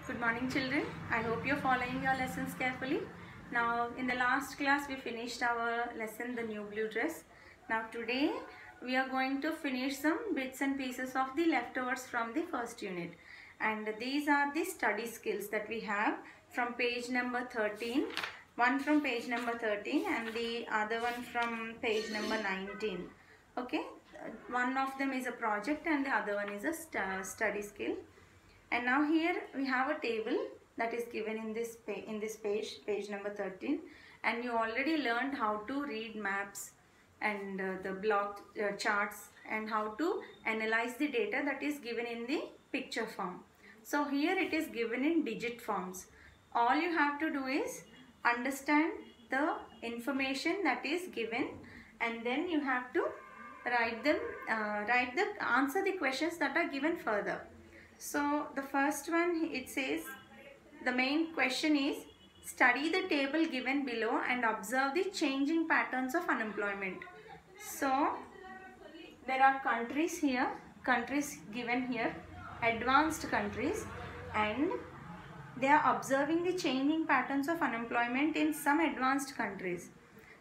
Good morning children. I hope you're following your lessons carefully. Now in the last class we finished our lesson The New Blue Dress. Now today we are going to finish some bits and pieces of the leftovers from the first unit. And these are the study skills that we have from page number 13. One from page number 13 and the other one from page number 19. Okay. One of them is a project and the other one is a study skill. And now here we have a table that is given in this page number 13, and you already learned how to read maps and the block charts and how to analyze the data that is given in the picture form. So here it is given in digit forms. All you have to do is understand the information that is given, and then you have to answer the questions that are given further. So the first one, it says the main question is study the table given below and observe the changing patterns of unemployment. So there are countries here, countries given here, advanced countries, and they are observing the changing patterns of unemployment in some advanced countries.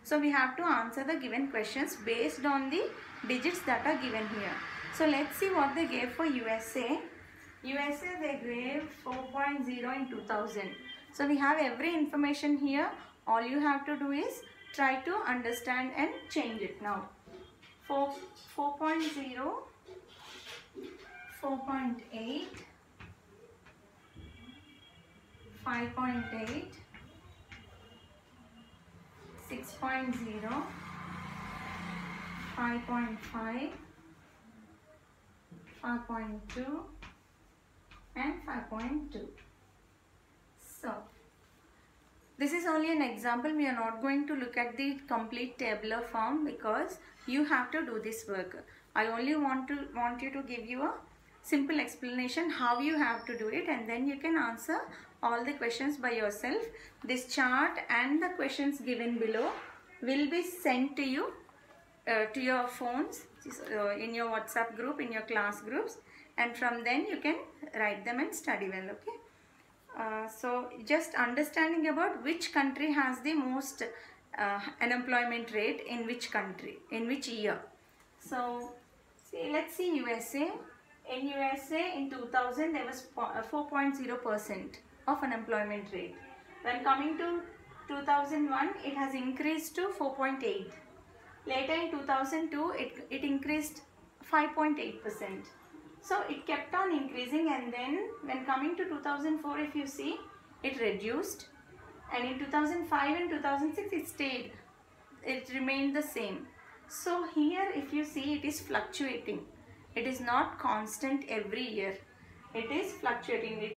So we have to answer the given questions based on the digits that are given here. So let's see what they gave for USA. USA they gave 4.0 in 2000. So we have every information here. All you have to do is try to understand and change it now. 4.0, 4.8, 5.8, 6.0, 5.5, 5.2 and 5.2. So this is only an example. We are not going to look at the complete tabular form because you have to do this work. I only want you to give you a simple explanation how you have to do it, and then you can answer all the questions by yourself. This chart and the questions given below will be sent to you to your phones, in your WhatsApp group, in your class groups, and from then you can write them and study well. Okay. So just understanding about which country has the most unemployment rate in which country, in which year. So see, let's see USA. In USA in 2000 there was 4.0% of unemployment rate. When coming to 2001 it has increased to 4.8. Later in 2002 it increased 5.8%. So it kept on increasing, and then when coming to 2004, if you see, it reduced, and in 2005 and 2006 it stayed, it remained the same. So here if you see, it is fluctuating. It is not constant every year. It is fluctuating.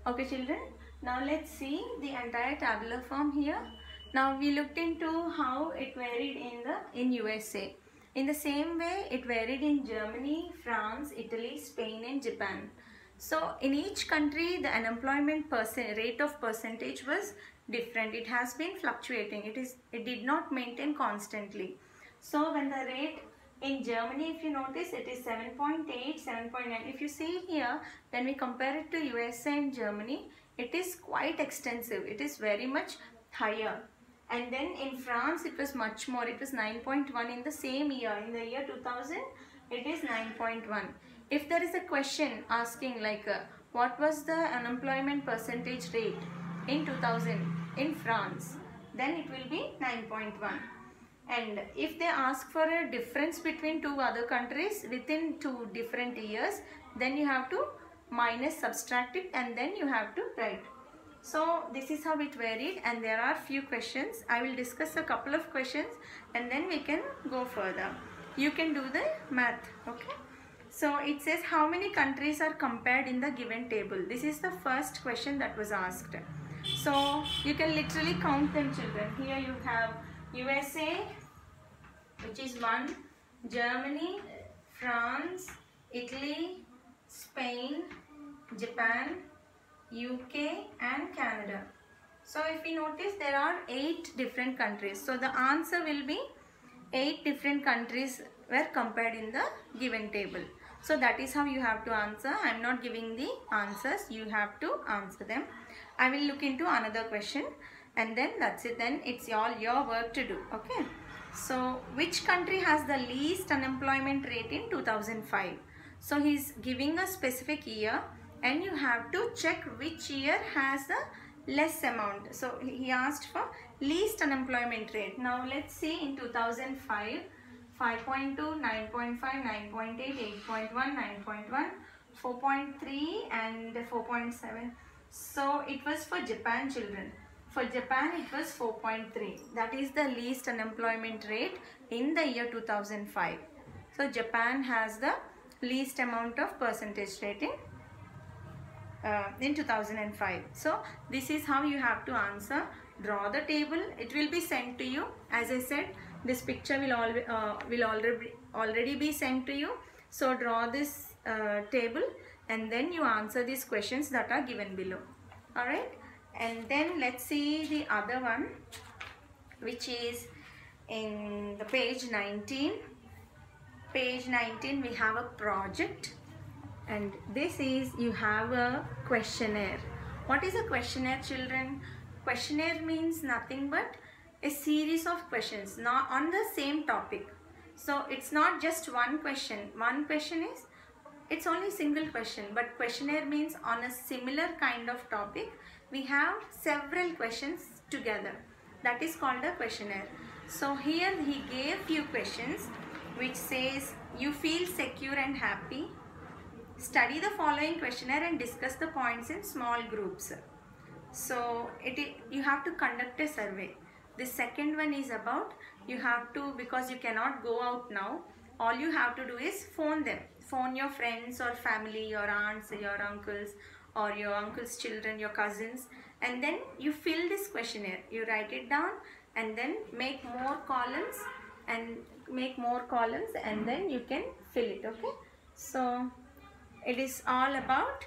Okay children, now let's see the entire tabular form here. Now we looked into how it varied in USA. In the same way it varied in Germany, France, Italy, Spain and Japan. So in each country the unemployment rate of percentage was different. It has been fluctuating. It did not maintain constantly. So when the rate in Germany, if you notice, it is 7.8, 7.9. If you see here, when we compare it to USA and Germany, it is quite extensive. It is very much higher. And then in France it was much more. It was 9.1 in the same year. In the year 2000 it is 9.1. If there is a question asking like what was the unemployment percentage rate in 2000 in France, then it will be 9.1. And if they ask for a difference between two other countries within 2 different years, then you have to minus, subtract it, and then you have to write. So this is how it varied, and there are few questions. I will discuss a couple of questions and then we can go further. You can do the math. Okay. So it says how many countries are compared in the given table. This is the first question that was asked. So you can literally count them children. Here you have USA, which is 1, Germany, France, Italy, Spain, Japan, UK and Canada. So if we notice, there are 8 different countries. So the answer will be 8 different countries were compared in the given table. So that is how you have to answer. I am not giving the answers. You have to answer them. I will look into another question and then that's it. Then it's all your work to do. Okay. So which country has the least unemployment rate in 2005? So he's giving a specific year and you have to check which year has the less amount. So he asked for least unemployment rate. Now let's see in 2005. 5.2, 9.5, 9.8, 8.1, 9.1, 4.3 and 4.7. So it was for Japan, children. For Japan it was 4.3. That is the least unemployment rate in the year 2005. So Japan has the least amount of percentage rate in 2005. So this is how you have to answer. Draw the table. It will be sent to you. As I said, this picture will already be sent to you. So draw this table and then you answer these questions that are given below. Alright, and then let's see the other one, which is in the page 19. Page 19 we have a project, and this is, you have a questionnaire. What is a questionnaire, children? Questionnaire means nothing but a series of questions not on the same topic. So it's not just one question. One question is, it's only single question, but questionnaire means on a similar kind of topic we have several questions together. That is called a questionnaire. So here he gave few questions which says, you feel secure and happy. Study the following questionnaire and discuss the points in small groups. So you have to conduct a survey. The second one is about, you have to, because you cannot go out now, all you have to do is phone them. Phone your friends or family, your aunts, your uncles, or your uncle's children, your cousins, and then you fill this questionnaire. You write it down and then make more columns and then you can fill it. Okay. So it is all about,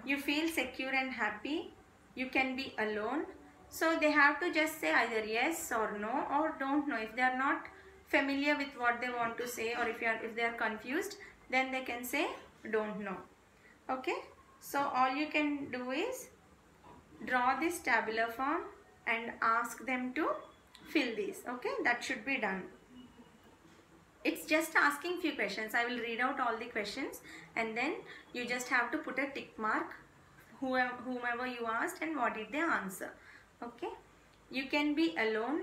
you feel secure and happy. You can be alone. So they have to just say either yes or no or don't know. If they are not familiar with what they want to say, or if they are confused, then they can say don't know. Okay. So all you can do is draw this tabular form and ask them to fill this. Okay. That should be done. It's just asking few questions. I will read out all the questions and then you just have to put a tick mark whomever you asked and what did they answer. Okay. You can be alone.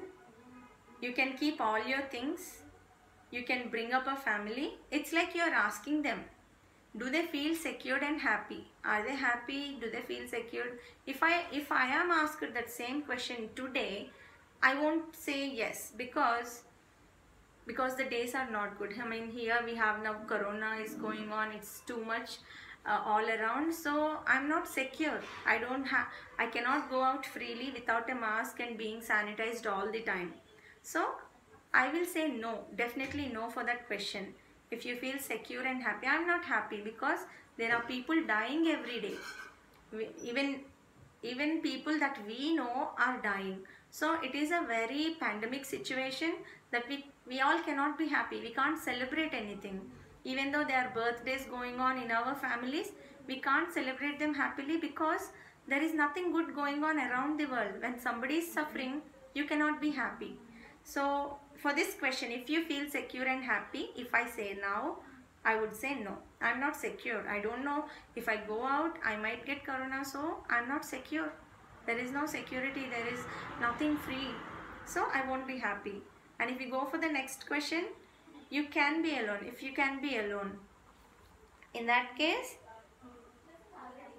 You can keep all your things. You can bring up a family. It's like you are asking them, do they feel secured and happy? Are they happy? Do they feel secured? If I am asked that same question today, I won't say yes because the days are not good. I mean, here we have now corona is going on. It's too much all around. So I'm not secure. I cannot go out freely without a mask and being sanitized all the time. So I will say no, definitely no for that question. If you feel secure and happy, I'm not happy because there are people dying every day. Even people that we know are dying. So it is a very pandemic situation that we all cannot be happy. We can't celebrate anything. Even though there are birthdays going on in our families, we can't celebrate them happily because there is nothing good going on around the world. When somebody is suffering, you cannot be happy. So for this question, if you feel secure and happy, if I say now, I would say no. I'm not secure. I don't know if I go out, I might get corona, so I'm not secure. There is no security. There is nothing free. So I won't be happy. And if you go for the next question, you can be alone. If you can be alone, in that case,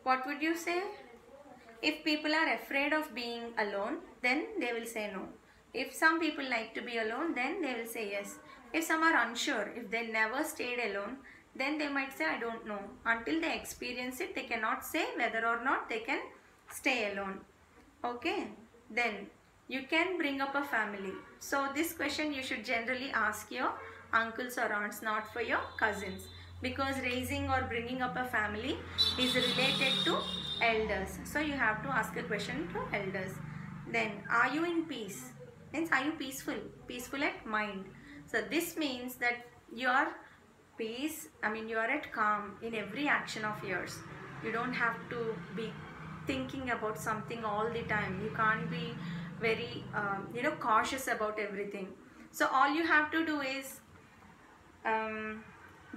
what would you say? If people are afraid of being alone, then they will say no. If some people like to be alone, then they will say yes. If some are unsure, if they never stayed alone, then they might say I don't know. Until they experience it, they cannot say whether or not they can stay alone. Okay. Then you can bring up a family. So this question you should generally ask your uncles or aunts, not for your cousins, because raising or bringing up a family is related to elders. So you have to ask a question to elders. Then, are you in peace? Means, are you peaceful? Peaceful at mind. So this means that you are peace, I mean you are at calm in every action of yours. You don't have to be thinking about something all the time. You can't be very cautious about everything. So all you have to do is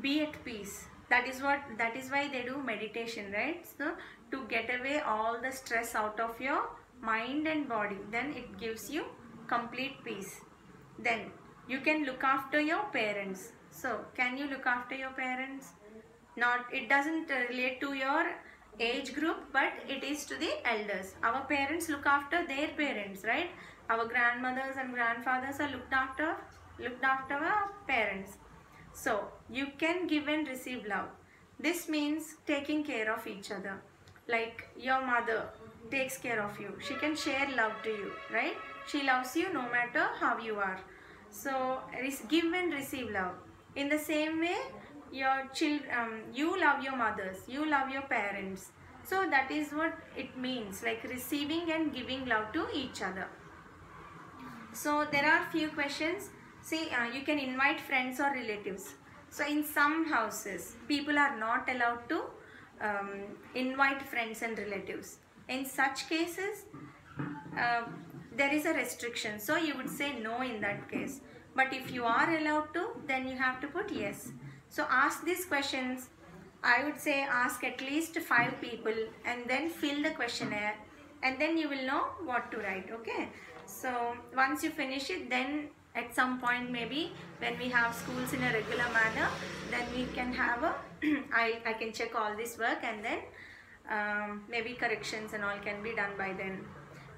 be at peace. That is why they do meditation, right? So to get away all the stress out of your mind and body, then it gives you complete peace. Then you can look after your parents. So can you look after your parents? Not, it doesn't relate to your age group, but it is to the elders. Our parents look after their parents, right? Our grandmothers and grandfathers are looked after our parents. So you can give and receive love. This means taking care of each other. Like your mother takes care of you. She can share love to you, right? She loves you no matter how you are. So give and receive love. In the same way, your children, you love your mothers, you love your parents. So that is what it means, like receiving and giving love to each other. So there are few questions. See, you can invite friends or relatives. So in some houses, people are not allowed to invite friends and relatives. In such cases, there is a restriction. So you would say no in that case. But if you are allowed to, then you have to put yes. So ask these questions. I would say ask at least 5 people and then fill the questionnaire, and then you will know what to write. Okay. So once you finish it, then at some point, maybe when we have schools in a regular manner, then we can have a I can check all this work, and then maybe corrections and all can be done by then.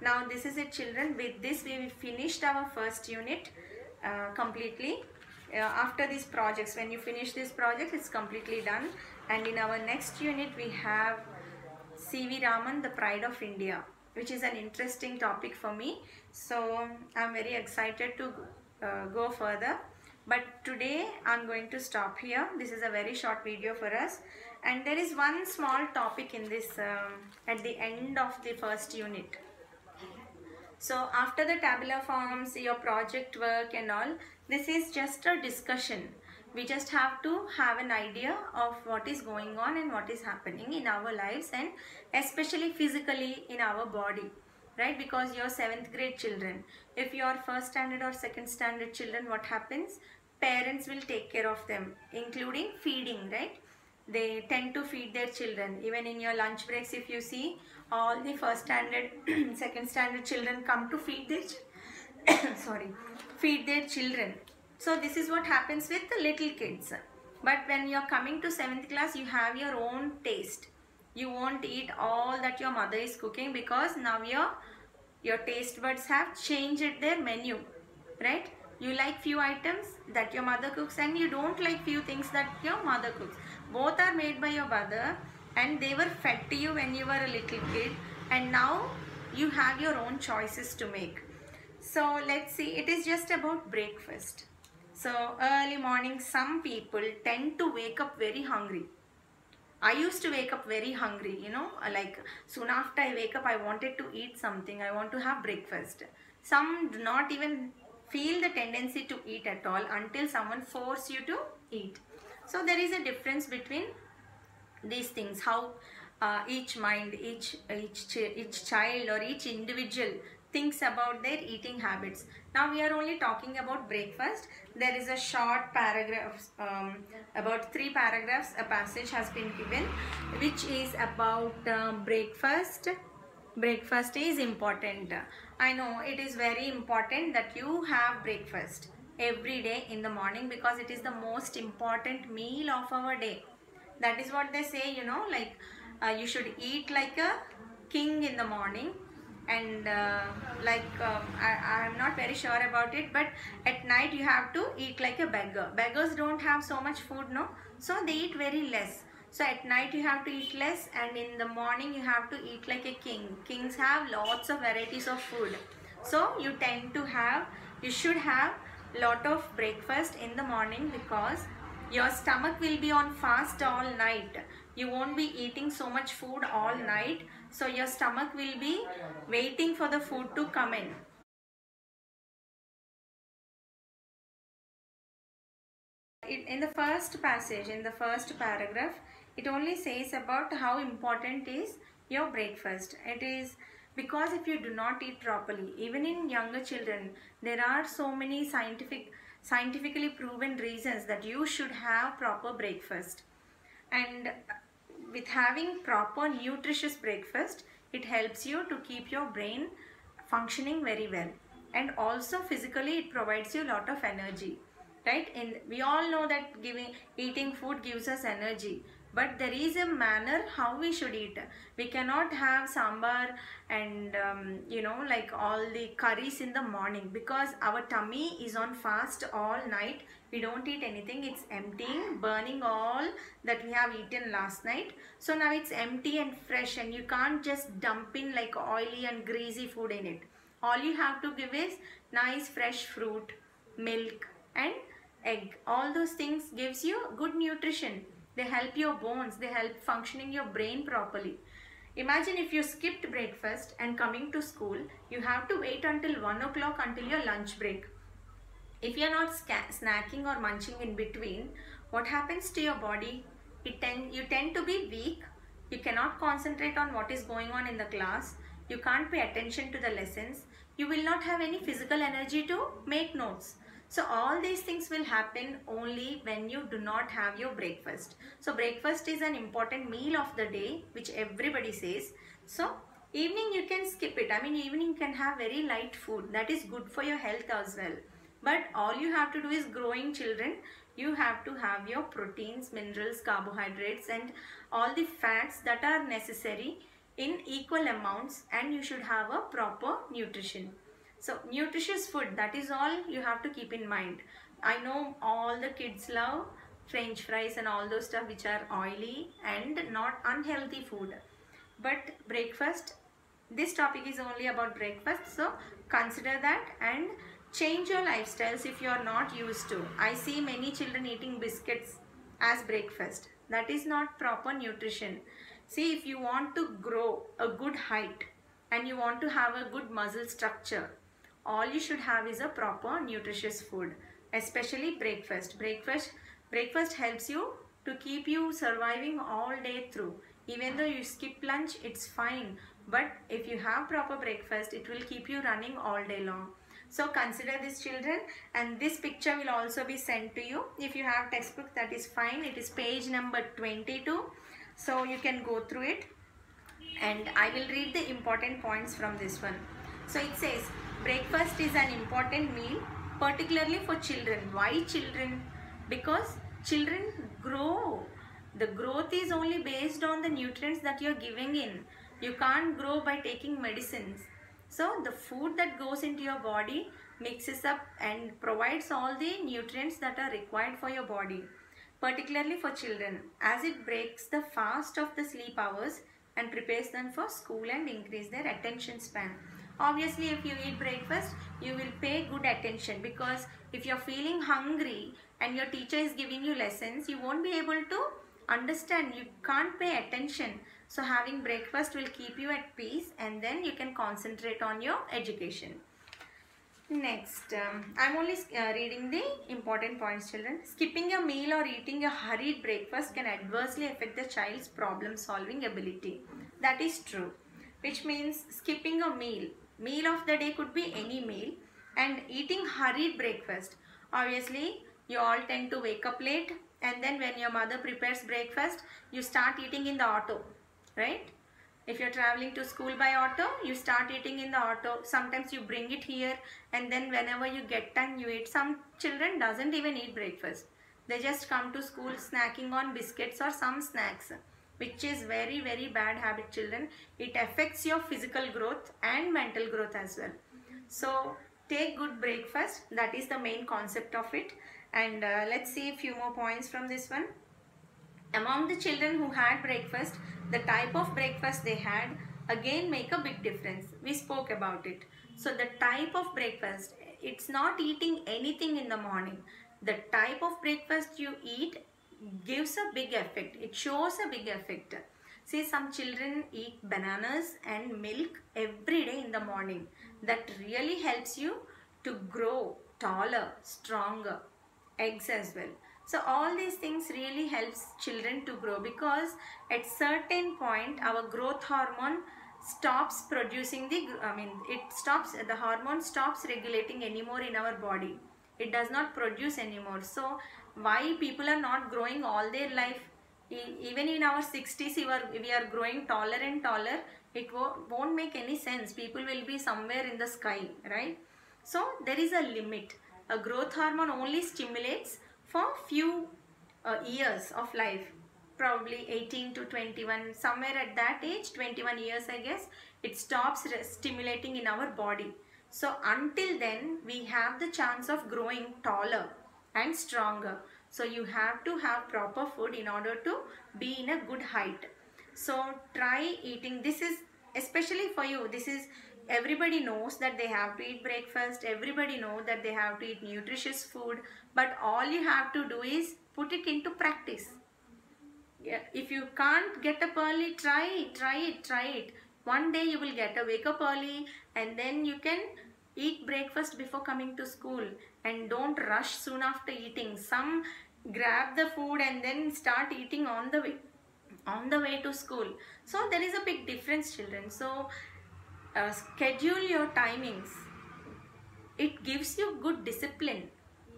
Now this is it, children. With this we finished our first unit completely. After these projects, when you finish this project, it's completely done. And in our next unit we have C.V. Raman, the Pride of India, which is an interesting topic for me. So I'm very excited to go further. But today I'm going to stop here. This is a very short video for us. And there is one small topic in this at the end of the first unit. So after the tabular forms, your project work and all, this is just a discussion. We just have to have an idea of what is going on and what is happening in our lives, and especially physically in our body, right? Because you're 7th grade children. If you are 1st standard or 2nd standard children, what happens? Parents will take care of them, including feeding, right? They tend to feed their children. Even in your lunch breaks, if you see, all the 1st standard, 2nd standard children come to feed their feed their children. So this is what happens with the little kids. But when you're coming to 7th class, you have your own taste. You won't eat all that your mother is cooking, because now your taste buds have changed their menu, right? You like few items that your mother cooks, and you don't like few things that your mother cooks. Both are made by your mother, and they were fed to you when you were a little kid, and now you have your own choices to make. So let's see, it is just about breakfast. So early morning, some people tend to wake up very hungry. I used to wake up very hungry, you know, like soon after I wake up, I wanted to eat something. I want to have breakfast. Some do not even feel the tendency to eat at all until someone forces you to eat. So there is a difference between these things, how each mind, each child or each individual thinks about their eating habits. Now we are only talking about breakfast. There is a short paragraph, about 3 paragraphs, a passage has been given, which is about breakfast. Breakfast is important. I know it is very important that you have breakfast every day in the morning, because it is the most important meal of our day. That is what they say, you know, like you should eat like a king in the morning, and I am not very sure about it, but at night you have to eat like a beggar. Beggars don't have so much food, no? So they eat very less. So at night you have to eat less, and in the morning you have to eat like a king. Kings have lots of varieties of food. So you should have lot of breakfast in the morning, because your stomach will be on fast all night. You won't be eating so much food all night. So your stomach will be waiting for the food to come in. in the first passage, in the first paragraph, it only says about how important is your breakfast. It is because if you do not eat properly, even in younger children, there are so many scientifically proven reasons that you should have proper breakfast. And with having proper nutritious breakfast, it helps you to keep your brain functioning very well, and also physically it provides you a lot of energy, right? And we all know that eating food gives us energy, but there is a manner how we should eat. We cannot have sambar and like all the curries in the morning, because our tummy is on fast all night. We don't eat anything, it's emptying, burning all that we have eaten last night. So now it's empty and fresh, and you can't just dump in like oily and greasy food in it. All you have to give is nice fresh fruit, milk and egg. All those things gives you good nutrition. They help your bones, they help functioning your brain properly. Imagine if you skipped breakfast and coming to school, you have to wait until 1 o'clock until your lunch break. If you are not snacking or munching in between, what happens to your body? You tend to be weak. You cannot concentrate on what is going on in the class. You can't pay attention to the lessons. You will not have any physical energy to make notes. So all these things will happen only when you do not have your breakfast. So breakfast is an important meal of the day, which everybody says. So evening you can skip it. I mean, evening you can have very light food. That is good for your health as well. But all you have to do is, growing children, you have to have your proteins, minerals, carbohydrates and all the fats that are necessary in equal amounts, and you should have a proper nutrition. So nutritious food, that is all you have to keep in mind. I know all the kids love French fries and all those stuff which are oily and not unhealthy food. But breakfast, this topic is only about breakfast, so consider that and change your lifestyles if you are not used to. I see many children eating biscuits as breakfast. That is not proper nutrition. See, if you want to grow a good height and you want to have a good muscle structure, all you should have is a proper nutritious food, especially breakfast. Breakfast helps you to keep you surviving all day through. Even though you skip lunch, it's fine. But if you have proper breakfast, it will keep you running all day long. So consider this, children, and this picture will also be sent to you. If you have textbook, that is fine. It is page number 22. So you can go through it, and I will read the important points from this one. So it says, breakfast is an important meal, particularly for children. Why children? Because children grow. The growth is only based on the nutrients that you are giving in. You can't grow by taking medicines. So the food that goes into your body mixes up and provides all the nutrients that are required for your body, particularly for children, as it breaks the fast of the sleep hours and prepares them for school and increase their attention span. Obviously, if you eat breakfast, you will pay good attention, because if you're feeling hungry and your teacher is giving you lessons, you won't be able to understand. You can't pay attention. So having breakfast will keep you at peace, and then you can concentrate on your education. Next, I'm only reading the important points, children. Skipping a meal or eating a hurried breakfast can adversely affect the child's problem-solving ability. That is true. Which means skipping a meal of the day could be any meal, and eating hurried breakfast. Obviously, you all tend to wake up late, and then when your mother prepares breakfast, you start eating in the auto, right? If you're traveling to school by auto, you start eating in the auto. Sometimes you bring it here, and then whenever you get time, you eat. Some children doesn't even eat breakfast. They just come to school snacking on biscuits or some snacks, which is very, very bad habit, children. It affects your physical growth and mental growth as well. So take good breakfast. That is the main concept of it. And let's see a few more points from this one. Among the children who had breakfast, the type of breakfast they had again make a big difference. We spoke about it. So the type of breakfast, it's not eating anything in the morning. The type of breakfast you eat gives a big effect. It shows a big effect. See, some children eat bananas and milk every day in the morning. That really helps you to grow taller, stronger. Eggs as well. So all these things really helps children to grow, because at certain point our growth hormone stops producing the, the hormone stops regulating anymore in our body. It does not produce anymore. So why people are not growing all their life? Even in our 60s we are growing taller and taller. It won't make any sense. People will be somewhere in the sky, right? So there is a limit. A growth hormone only stimulates for few years of life, probably 18 to 21, somewhere at that age, 21 years I guess, it stops stimulating in our body. So until then we have the chance of growing taller and stronger. So you have to have proper food in order to be in a good height. So try eating. This is especially for you. This is, everybody knows that they have to eat breakfast, everybody knows that they have to eat nutritious food, but all you have to do is put it into practice. Yeah, if you can't get up early, try it. One day you will wake up early, and then you can eat breakfast before coming to school, and don't rush soon after eating. Some grab the food and then start eating on the way to school. So there is a big difference, children. So schedule your timings. It gives you good discipline.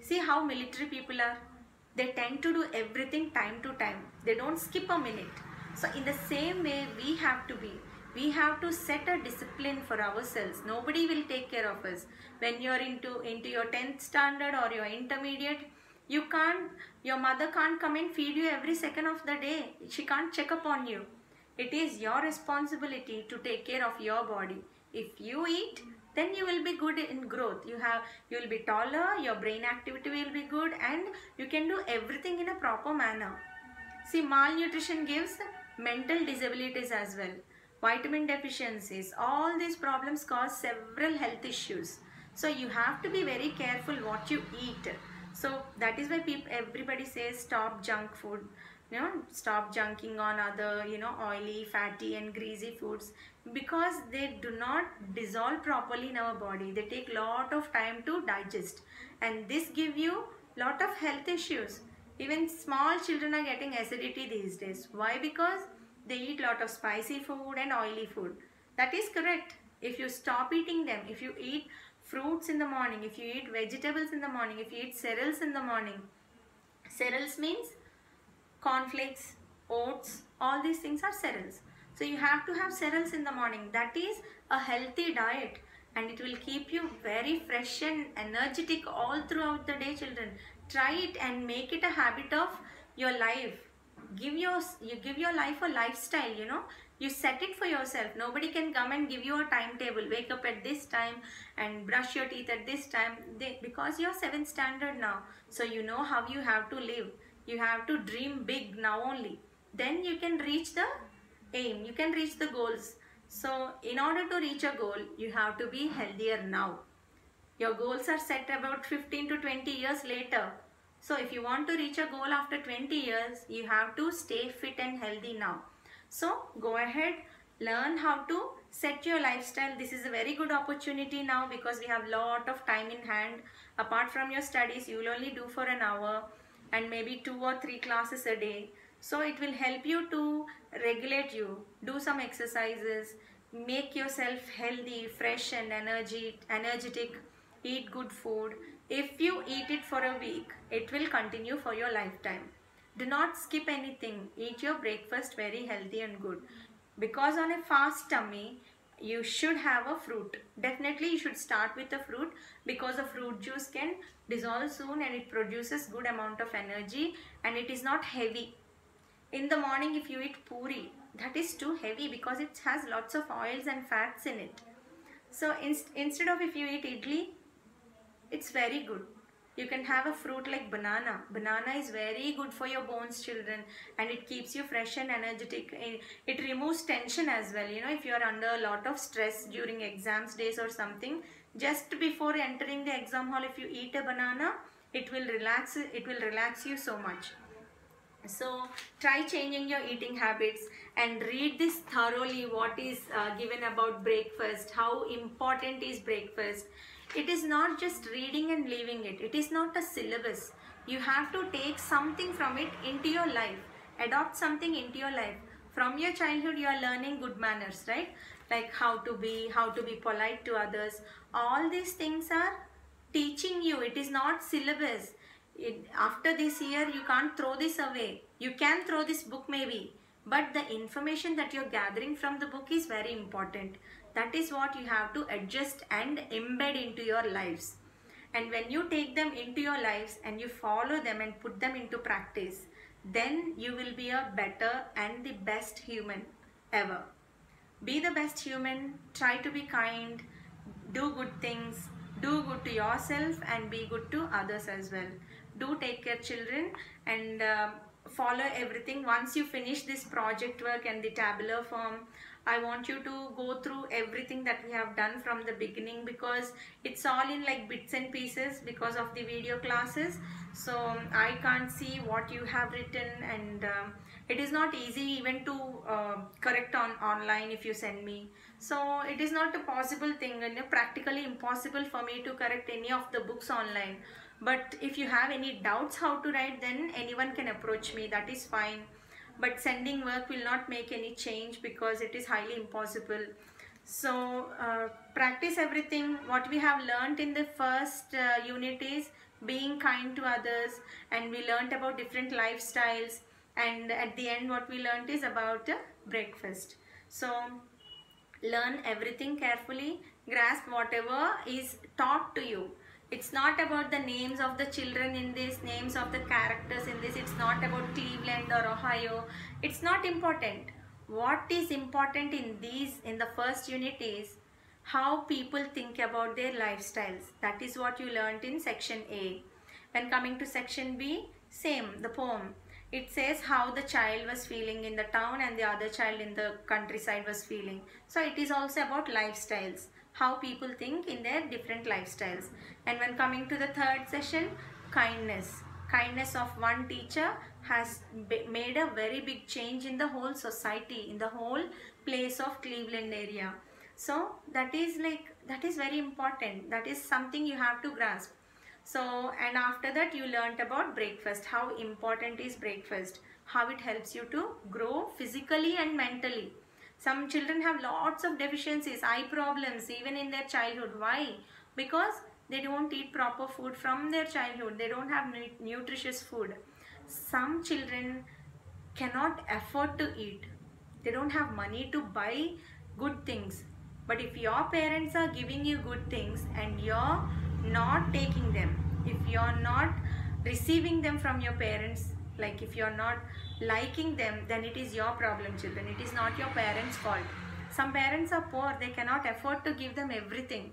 See how military people are. They tend to do everything time to time. They don't skip a minute. So in the same way we have to be. We have to set a discipline for ourselves. Nobody will take care of us. When you're into your 10th standard or your intermediate, your mother can't come and feed you every second of the day. She can't check up on you. It is your responsibility to take care of your body. If you eat, then you will be good in growth. You will be taller, your brain activity will be good, and you can do everything in a proper manner. See, malnutrition gives mental disabilities as well. Vitamin deficiencies, all these problems cause several health issues. So you have to be very careful what you eat. So that is why everybody says stop junk food. Stop junking on other, oily, fatty and greasy foods, because they do not dissolve properly in our body. They take lot of time to digest, and this give you lot of health issues. Even small children are getting acidity these days. Why? Because they eat lot of spicy food and oily food. That is correct. If you stop eating them, if you eat fruits in the morning, if you eat vegetables in the morning, if you eat cereals in the morning. Cereals means cornflakes, oats, all these things are cereals. So you have to have cereals in the morning. That is a healthy diet, and it will keep you very fresh and energetic all throughout the day, children. Try it and make it a habit of your life. You give your life a lifestyle, You set it for yourself. Nobody can come and give you a timetable. Wake up at this time and brush your teeth at this time. Because you're 7th standard now, so you know how you have to live. You have to dream big now only. Then you can reach the aim. You can reach the goals. So in order to reach a goal, you have to be healthier now. Your goals are set about 15 to 20 years later. So if you want to reach a goal after 20 years, you have to stay fit and healthy now. So go ahead, learn how to set your lifestyle. This is a very good opportunity now, because we have lot of time in hand. Apart from your studies, you will only do for an hour and maybe 2 or 3 classes a day. So it will help you to regulate you. Do some exercises, make yourself healthy, fresh and energetic. Eat good food. If you eat it for a week, it will continue for your lifetime. Do not skip anything. Eat your breakfast very healthy and good. Because on a fast tummy, you should have a fruit. Definitely you should start with a fruit, because the fruit juice can dissolve soon and it produces good amount of energy, and it is not heavy. In the morning if you eat puri, that is too heavy because it has lots of oils and fats in it. So instead of if you eat idli, it's very good. You can have a fruit like banana. Banana is very good for your bones, children, and it keeps you fresh and energetic. It removes tension as well. If you are under a lot of stress during exams days or something, just before entering the exam hall, if you eat a banana, it will relax you so much. So try changing your eating habits and read this thoroughly, what is given about breakfast, how important is breakfast. It is not just reading and leaving it. It is not a syllabus. You have to take something from it into your life, adopt something into your life. From your childhood you are learning good manners, right? Like how to be polite to others. All these things are teaching you. It is not syllabus. After this year you can't throw this away. You can throw this book maybe, but the information that you're gathering from the book is very important. That is what you have to adjust and embed into your lives. And when you take them into your lives and you follow them and put them into practice, then you will be a better and the best human ever. Be the best human, try to be kind, do good things, do good to yourself and be good to others as well. Do take care, children, and follow everything. Once you finish this project work and the tabular form, I want you to go through everything that we have done from the beginning, because it's all in like bits and pieces because of the video classes. So I can't see what you have written, and it is not easy even to correct online if you send me. So it is not a possible thing, and practically impossible for me to correct any of the books online. But if you have any doubts how to write, then anyone can approach me, that is fine. But sending work will not make any change because it is highly impossible. So practice everything. What we have learned in the first unit is being kind to others, and we learned about different lifestyles, and at the end what we learned is about breakfast. So learn everything carefully, grasp whatever is taught to you. It's not about the names of the children in this, names of the characters in this. It's not about Cleveland or Ohio. It's not important. What is important in the first unit is how people think about their lifestyles. That is what you learned in section A. When coming to section B, same, the poem. It says how the child was feeling in the town and the other child in the countryside was feeling. So it is also about lifestyles, how people think in their different lifestyles. And when coming to the third session, kindness. Kindness of one teacher has made a very big change in the whole society, in the whole place of Cleveland area. So that is very important. That is something you have to grasp. So, and after that you learnt about breakfast, how important is breakfast, how it helps you to grow physically and mentally. Some children have lots of deficiencies, eye problems even in their childhood. Why? Because they don't eat proper food from their childhood. They don't have nutritious food. Some children cannot afford to eat. They don't have money to buy good things. But if your parents are giving you good things and you're not taking them, if you're not receiving them from your parents, like if you're not liking them, then it is your problem, children. It is not your parents' fault. Some parents are poor, they cannot afford to give them everything.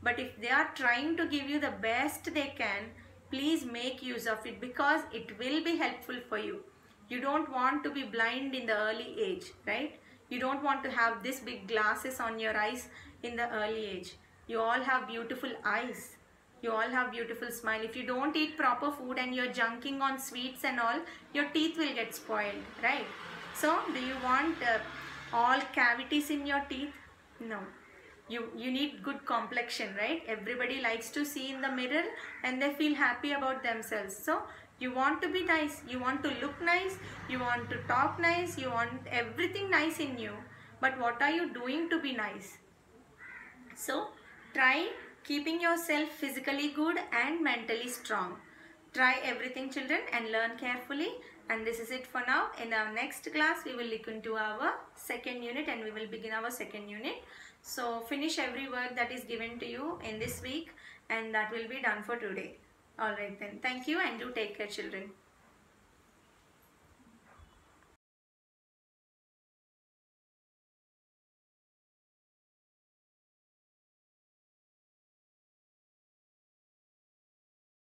But if they are trying to give you the best they can, please make use of it, because it will be helpful for you. You don't want to be blind in the early age, right? You don't want to have this big glasses on your eyes in the early age. You all have beautiful eyes. You all have beautiful smile. If you don't eat proper food and you're junking on sweets and all, your teeth will get spoiled, right? So do you want all cavities in your teeth? No. You need good complexion, right? Everybody likes to see in the mirror and they feel happy about themselves. So you want to be nice, you want to look nice, you want to talk nice, you want everything nice in you. But what are you doing to be nice? So try keeping yourself physically good and mentally strong. Try everything, children, and learn carefully. And this is it for now. In our next class, we will look into our second unit and we will begin our second unit. So finish every work that is given to you in this week, and that will be done for today. Alright then. Thank you, and do take care, children.